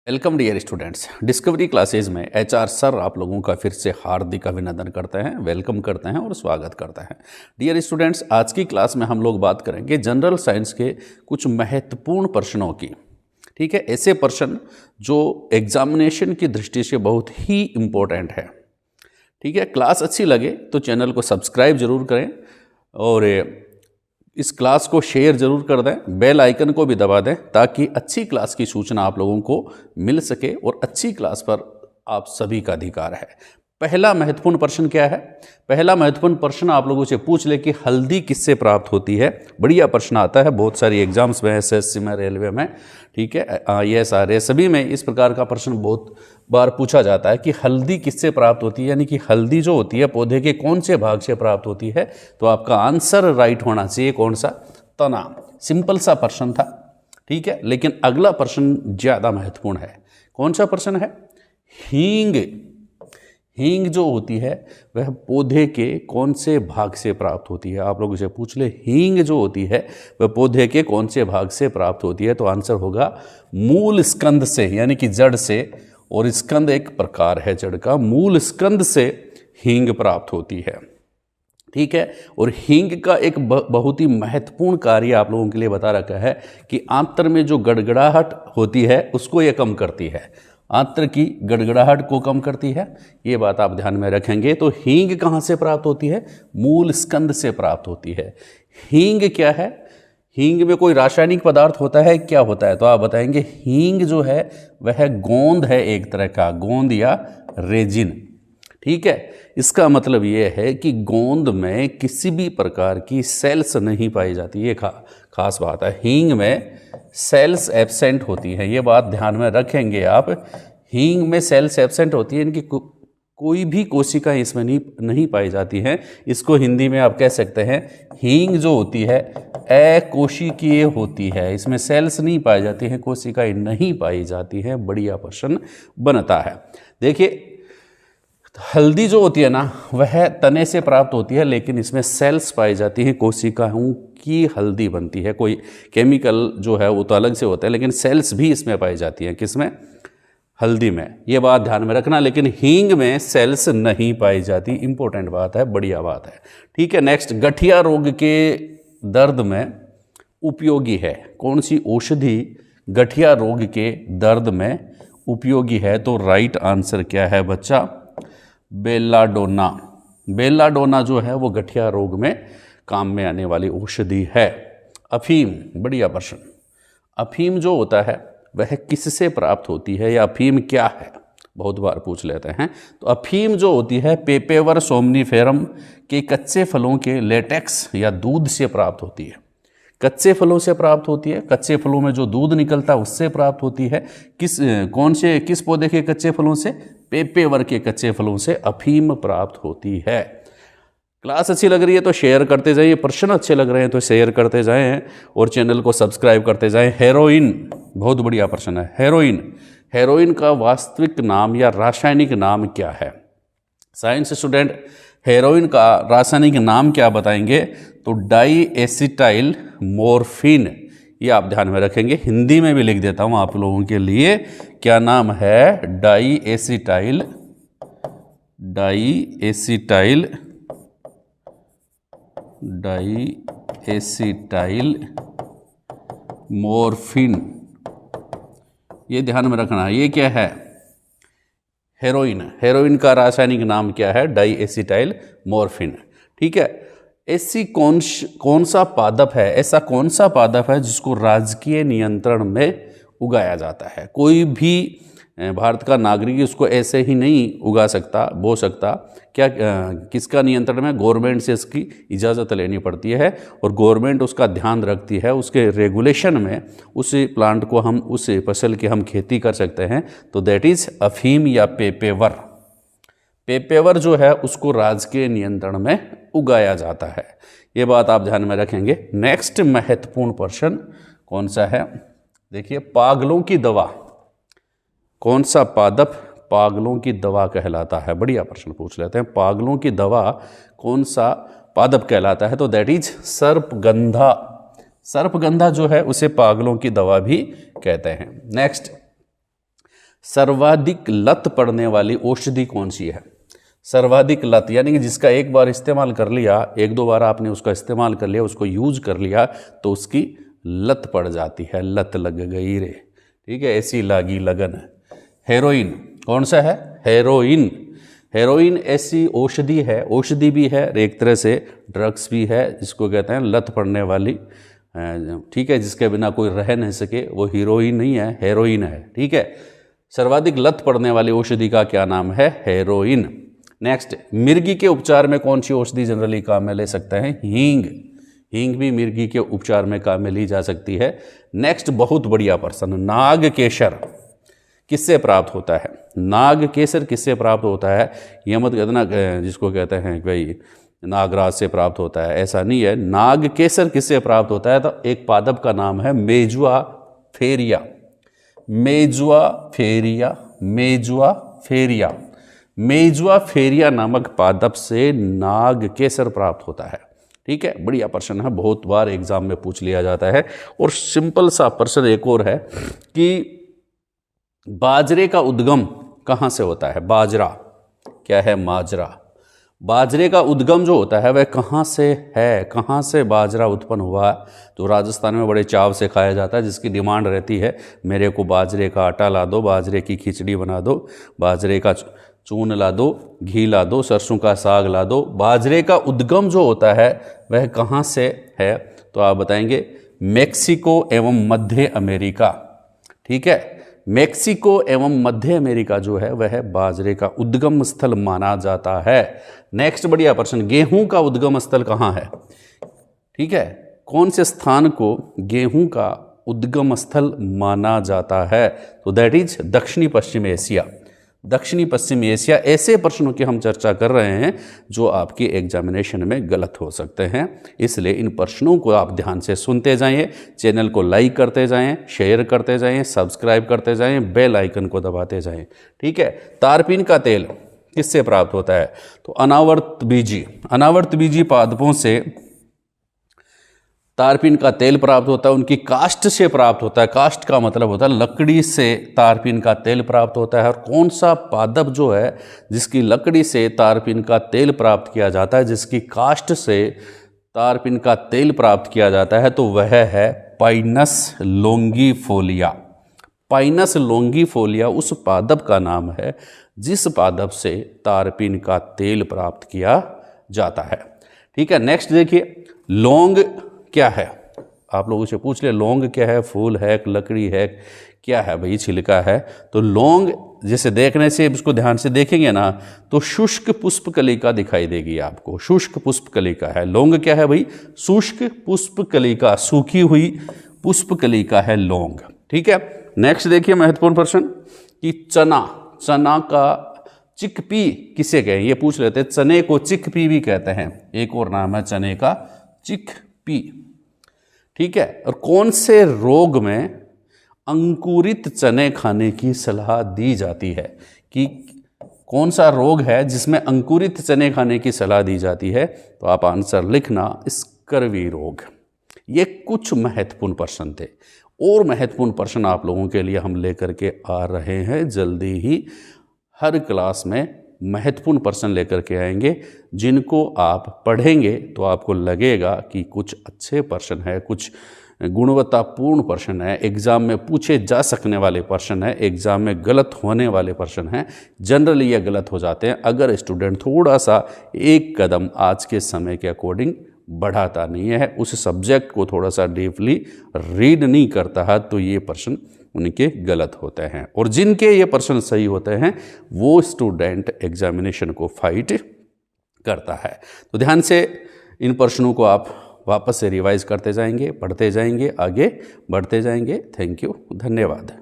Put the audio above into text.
Welcome dear students. Discovery classes में HR sir आप लोगों का फिर से हार्दिक अभिनंदन करते हैं, वेलकम करते हैं और स्वागत करते हैं। डियर स्टूडेंट्स, आज की क्लास में हम लोग बात करेंगे जनरल साइंस के कुछ महत्वपूर्ण प्रश्नों की। ठीक है, ऐसे प्रश्न जो एग्जामिनेशन की दृष्टि से बहुत ही इम्पोर्टेंट है। ठीक है, क्लास अच्छी लगे तो चैनल को सब्सक्राइब जरूर करें और इस क्लास को शेयर जरूर कर दें, बेल आइकन को भी दबा दें ताकि अच्छी क्लास की सूचना आप लोगों को मिल सके और अच्छी क्लास पर आप सभी का अधिकार है। पहला महत्वपूर्ण प्रश्न क्या है? पहला महत्वपूर्ण प्रश्न आप लोगों से पूछ ले कि हल्दी किससे प्राप्त होती है। बढ़िया प्रश्न आता है, बहुत सारी एग्जाम्स में, एसएससी में, रेलवे में, ठीक है, IAS सभी में इस प्रकार का प्रश्न बहुत बार पूछा जाता है कि हल्दी किससे प्राप्त होती है, यानी कि हल्दी जो होती है पौधे के कौन से भाग से प्राप्त होती है। तो आपका आंसर राइट होना चाहिए कौन सा? तना। सिंपल सा प्रश्न था, ठीक है, लेकिन अगला प्रश्न ज़्यादा महत्वपूर्ण है। कौन सा प्रश्न है? हींग। हींग जो होती है वह पौधे के कौन से भाग से प्राप्त होती है? आप लोग इसे पूछ ले, हींग जो होती है वह पौधे के कौन से भाग से प्राप्त होती है? तो आंसर होगा मूल स्कंद से, यानी कि जड़ से। और स्कंद एक प्रकार है जड़ का, मूल स्कंद से हींग प्राप्त होती है। ठीक है, और हींग का एक बहुत ही महत्वपूर्ण कार्य आप लोगों के लिए बता रखा है कि आंत्र में जो गड़गड़ाहट होती है उसको ये कम करती है। आंत्र की गड़गड़ाहट को कम करती है, ये बात आप ध्यान में रखेंगे। तो हींग कहाँ से प्राप्त होती है? मूल स्कंद से प्राप्त होती है। हींग क्या है? हींग में कोई रासायनिक पदार्थ होता है? क्या होता है? तो आप बताएंगे हींग जो है वह गोंद है, एक तरह का गोंद या रेजिन। ठीक है, इसका मतलब ये है कि गोंद में किसी भी प्रकार की सेल्स नहीं पाई जाती। ये खास बात है, हींग में सेल्स एब्सेंट होती हैं, ये बात ध्यान में रखेंगे आप। हींग में सेल्स एब्सेंट होती है, इनकी कोई भी कोशिका इसमें नहीं पाई जाती हैं। इसको हिंदी में आप कह सकते हैं हींग जो होती है अकोशिकीय होती है, इसमें सेल्स नहीं पाई जाती हैं, कोशिकाएं नहीं पाई जाती हैं। बढ़िया प्रश्न बनता है। देखिए, हल्दी जो होती है ना वह तने से प्राप्त होती है, लेकिन इसमें सेल्स पाई जाती हैं, कोशिकाओं की हल्दी बनती है। कोई केमिकल जो है वो तो अलग से होता है, लेकिन सेल्स भी इसमें पाई जाती हैं। किसमें? हल्दी में। ये बात ध्यान में रखना, लेकिन हींग में सेल्स नहीं पाई जाती। इंपॉर्टेंट बात है, बढ़िया बात है। ठीक है, नेक्स्ट, गठिया रोग के दर्द में उपयोगी है। कौन सी औषधि गठिया रोग के दर्द में उपयोगी है? तो राइट आंसर क्या है बच्चा? बेलाडोना। बेलाडोना जो है वो गठिया रोग में काम में आने वाली औषधि है। अफीम, बढ़िया प्रश्न। अफीम जो होता है वह किससे प्राप्त होती है, या अफीम क्या है? बहुत बार पूछ लेते हैं। तो अफीम जो होती है पेपेवर सोमनीफेरम के कच्चे फलों के लेटेक्स या दूध से प्राप्त होती है। कच्चे फलों से प्राप्त होती है, कच्चे फलों में जो दूध निकलता है उससे प्राप्त होती है। किस पौधे के कच्चे फलों से? पेपेवर के कच्चे फलों से अफीम प्राप्त होती है। क्लास अच्छी लग रही है तो शेयर करते जाइए, प्रश्न अच्छे लग रहे हैं तो शेयर करते जाएं और चैनल को सब्सक्राइब करते जाएं। हेरोइन, बहुत बढ़िया प्रश्न है। हेरोइन, हेरोइन का वास्तविक नाम या रासायनिक नाम क्या है? साइंस स्टूडेंट, हेरोइन का रासायनिक नाम क्या बताएंगे? तो डाई एसिटाइल मोर्फिन। ये आप ध्यान में रखेंगे, हिंदी में भी लिख देता हूं आप लोगों के लिए। क्या नाम है? Diacetyl morphine. ये ध्यान में रखना। ये क्या है? हेरोइन। हेरोइन का रासायनिक नाम क्या है? Diacetyl morphine. ठीक है, ऐसी कौन सा पादप है, ऐसा कौन सा पादप है जिसको राजकीय नियंत्रण में उगाया जाता है? कोई भी भारत का नागरिक उसको ऐसे ही नहीं उगा सकता, बो सकता। क्या किसका नियंत्रण में? गवर्नमेंट से इसकी इजाज़त लेनी पड़ती है और गवर्नमेंट उसका ध्यान रखती है। उसके रेगुलेशन में उस प्लांट को हम, उस फसल की हम खेती कर सकते हैं। तो दैट इज़ अफीम या पेपेवर। पेपेवर जो है उसको राजकीय नियंत्रण में उगाया जाता है। ये बात आप ध्यान में रखेंगे। नेक्स्ट महत्वपूर्ण प्रश्न कौन सा है? देखिए, पागलों की दवा। कौन सा पादप पागलों की दवा कहलाता है? बढ़िया प्रश्न पूछ लेते हैं। पागलों की दवा कौन सा पादप कहलाता है? तो दैट इज सर्पगंधा। सर्पगंधा जो है उसे पागलों की दवा भी कहते हैं। नेक्स्ट, सर्वाधिक लत पड़ने वाली औषधि कौन सी है? सर्वाधिक लत यानी कि जिसका एक बार इस्तेमाल कर लिया, एक दो बार आपने उसका इस्तेमाल कर लिया, उसको यूज कर लिया तो उसकी लत पड़ जाती है, लत लग गई रे, ठीक है, ऐसी लागी लगन। हेरोइन कौन सा है? हेरोइन। हेरोइन ऐसी औषधि है, औषधि भी है, एक तरह से ड्रग्स भी है, जिसको कहते हैं लत पड़ने वाली, ठीक है, जिसके बिना कोई रह नहीं सके, वो हीरोइन नहीं है, हेरोइन है, ठीक है। सर्वाधिक लत पड़ने वाली औषधि का क्या नाम है? हेरोइन। नेक्स्ट, मिर्गी के उपचार में कौन सी औषधि जनरली काम में ले सकते हैं? हींग। हींग भी मिर्गी के उपचार में काम में ली जा सकती है। नेक्स्ट, बहुत बढ़िया प्रश्न, नाग केसर किससे प्राप्त होता है? नाग केसर किससे प्राप्त होता है? यह मत कहना जिसको कहते हैं भाई नागराज से प्राप्त होता है, ऐसा नहीं है। नाग केसर किससे प्राप्त होता है? तो एक पादप का नाम है मेजुआ फेरिया। मेजुआ फेरिया, मेजुआ फेरिया, मेजुआ फेरिया नामक पादप से नाग केसर प्राप्त होता है, ठीक है। बढ़िया प्रश्न है, बहुत बार एग्जाम में पूछ लिया जाता है। और सिंपल सा प्रश्न एक और है कि बाजरे का उद्गम कहाँ से होता है? बाजरा क्या है? माजरा। बाजरे का उद्गम जो होता है वह कहाँ से है? कहाँ से बाजरा उत्पन्न हुआ? तो राजस्थान में बड़े चाव से खाया जाता है, जिसकी डिमांड रहती है मेरे को बाजरे का आटा ला दो, बाजरे की खिचड़ी बना दो, बाजरे का चून ला दो, घी ला दो, सरसों का साग ला दो। बाजरे का उद्गम जो होता है वह कहाँ से है? तो आप बताएंगे मेक्सिको एवं मध्य अमेरिका, ठीक है। मेक्सिको एवं मध्य अमेरिका जो है वह बाजरे का उद्गम स्थल माना जाता है। नेक्स्ट बढ़िया प्रश्न, गेहूं का उद्गम स्थल कहाँ है? ठीक है, कौन से स्थान को गेहूं का उद्गम स्थल माना जाता है? तो दैट इज दक्षिणी पश्चिम एशिया। दक्षिणी पश्चिम एशिया। ऐसे प्रश्नों की हम चर्चा कर रहे हैं जो आपके एग्जामिनेशन में गलत हो सकते हैं, इसलिए इन प्रश्नों को आप ध्यान से सुनते जाएं, चैनल को लाइक करते जाएं, शेयर करते जाएं, सब्सक्राइब करते जाएं, बेल आइकन को दबाते जाएं, ठीक है। तारपीन का तेल किससे प्राप्त होता है? तो अनावर्त बीजी पादपों से तारपीन का तेल प्राप्त होता है, उनकी काष्ठ से प्राप्त होता है। काष्ठ का मतलब होता है लकड़ी से तारपीन का तेल प्राप्त होता है। और कौन सा पादप जो है जिसकी लकड़ी से तारपीन का तेल प्राप्त किया जाता है, जिसकी काष्ठ से तारपीन का तेल प्राप्त किया जाता है, तो वह है पाइनस लोंगीफोलिया। पाइनस लोंगीफोलिया उस पादप का नाम है जिस पादप से तारपीन का तेल प्राप्त किया जाता है, ठीक है। नेक्स्ट देखिए, लौंग क्या है? आप लोगों से पूछ ले, लौंग क्या है? फूल है, लकड़ी है, क्या है भाई? छिलका है। तो लौंग जैसे देखने से इसको ध्यान से देखेंगे ना तो शुष्क पुष्पकलिका दिखाई देगी आपको, शुष्क पुष्पकलिका है। लौंग क्या है भाई? शुष्क पुष्पकलिका, सूखी हुई पुष्पकलिका है लौंग, ठीक है। नेक्स्ट देखिए महत्वपूर्ण प्रश्न कि चना का चिकपी किसे कहें? ये पूछ लेते हैं। चने को चिकपी भी कहते हैं, एक और नाम है चने का चिकपी, ठीक है। और कौन से रोग में अंकुरित चने खाने की सलाह दी जाती है? कि कौन सा रोग है जिसमें अंकुरित चने खाने की सलाह दी जाती है? तो आप आंसर लिखना, स्कर्वी रोग। ये कुछ महत्वपूर्ण प्रश्न थे, और महत्वपूर्ण प्रश्न आप लोगों के लिए हम लेकर के आ रहे हैं जल्दी ही। हर क्लास में महत्वपूर्ण प्रश्न लेकर के आएंगे, जिनको आप पढ़ेंगे तो आपको लगेगा कि कुछ अच्छे प्रश्न है, कुछ गुणवत्तापूर्ण प्रश्न है, एग्ज़ाम में पूछे जा सकने वाले प्रश्न है, एग्ज़ाम में गलत होने वाले प्रश्न हैं। जनरली ये गलत हो जाते हैं अगर स्टूडेंट थोड़ा सा एक कदम आज के समय के अकॉर्डिंग बढ़ाता नहीं है, उस सब्जेक्ट को थोड़ा सा डीपली रीड नहीं करता है, तो ये प्रश्न उनके गलत होते हैं। और जिनके ये प्रश्न सही होते हैं वो स्टूडेंट एग्जामिनेशन को फाइट करता है। तो ध्यान से इन प्रश्नों को आप वापस से रिवाइज करते जाएंगे, पढ़ते जाएंगे, आगे बढ़ते जाएंगे। थैंक यू, धन्यवाद।